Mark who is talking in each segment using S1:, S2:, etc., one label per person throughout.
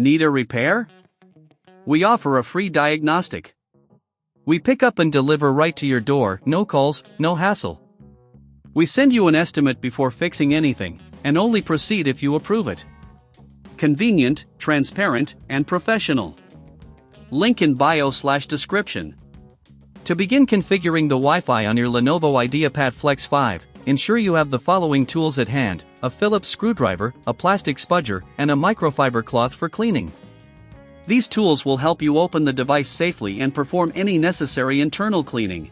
S1: Need a repair? We offer a free diagnostic. We pick up and deliver right to your door, no calls, no hassle. We send you an estimate before fixing anything, and only proceed if you approve it. Convenient, transparent, and professional. Link in bio/description. To begin configuring the Wi-Fi on your Lenovo IdeaPad Flex 5, ensure you have the following tools at hand: a Phillips screwdriver, a plastic spudger, and a microfiber cloth for cleaning. These tools will help you open the device safely and perform any necessary internal cleaning.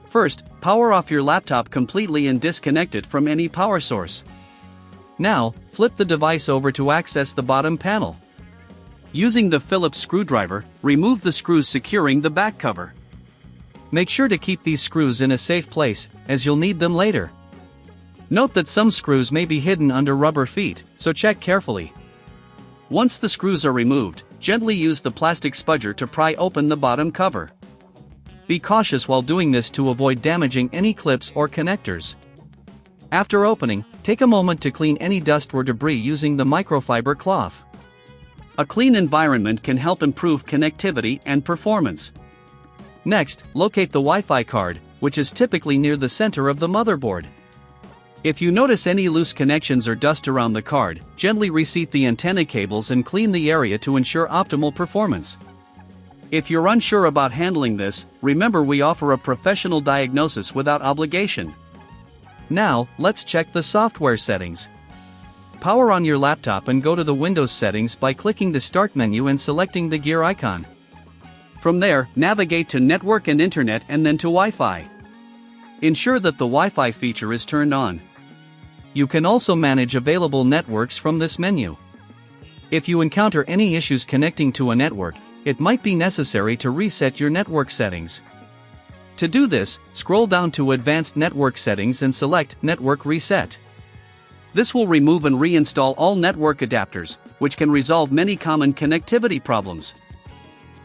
S1: First, power off your laptop completely and disconnect it from any power source. Now, flip the device over to access the bottom panel. Using the Phillips screwdriver, remove the screws securing the back cover. Make sure to keep these screws in a safe place, as you'll need them later. Note that some screws may be hidden under rubber feet, so check carefully. Once the screws are removed, gently use the plastic spudger to pry open the bottom cover. Be cautious while doing this to avoid damaging any clips or connectors. After opening, take a moment to clean any dust or debris using the microfiber cloth. A clean environment can help improve connectivity and performance. Next, locate the Wi-Fi card, which is typically near the center of the motherboard. If you notice any loose connections or dust around the card, gently reseat the antenna cables and clean the area to ensure optimal performance. If you're unsure about handling this, remember we offer a professional diagnosis without obligation. Now, let's check the software settings. Power on your laptop and go to the Windows settings by clicking the Start menu and selecting the gear icon. From there, navigate to Network and Internet and then to Wi-Fi. Ensure that the Wi-Fi feature is turned on. You can also manage available networks from this menu. If you encounter any issues connecting to a network, it might be necessary to reset your network settings. To do this, scroll down to Advanced Network Settings and select Network Reset. This will remove and reinstall all network adapters, which can resolve many common connectivity problems.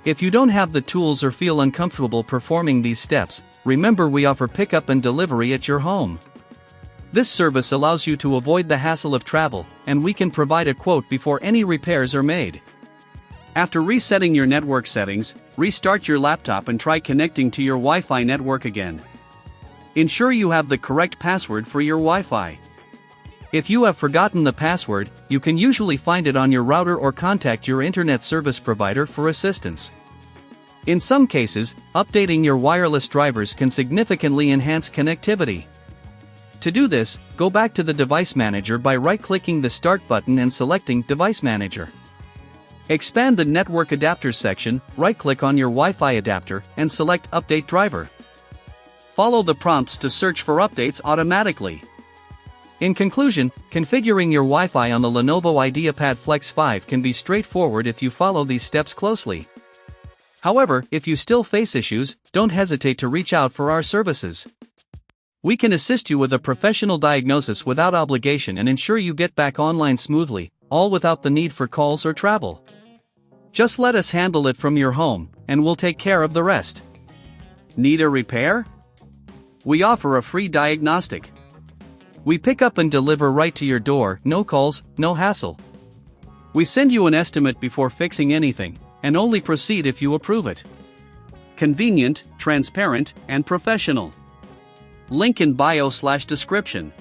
S1: If you don't have the tools or feel uncomfortable performing these steps, remember we offer pickup and delivery at your home. This service allows you to avoid the hassle of travel, and we can provide a quote before any repairs are made. After resetting your network settings, restart your laptop and try connecting to your Wi-Fi network again. Ensure you have the correct password for your Wi-Fi. If you have forgotten the password, you can usually find it on your router or contact your internet service provider for assistance. In some cases, updating your wireless drivers can significantly enhance connectivity. To do this, go back to the Device Manager by right-clicking the Start button and selecting Device Manager. Expand the Network Adapters section, right-click on your Wi-Fi adapter, and select Update Driver. Follow the prompts to search for updates automatically. In conclusion, configuring your Wi-Fi on the Lenovo IdeaPad Flex 5 can be straightforward if you follow these steps closely. However, if you still face issues, don't hesitate to reach out for our services. We can assist you with a professional diagnosis without obligation and ensure you get back online smoothly, all without the need for calls or travel. Just let us handle it from your home, and we'll take care of the rest. Need a repair? We offer a free diagnostic. We pick up and deliver right to your door, no calls, no hassle. We send you an estimate before fixing anything, and only proceed if you approve it. Convenient, transparent, and professional. Link in bio/description.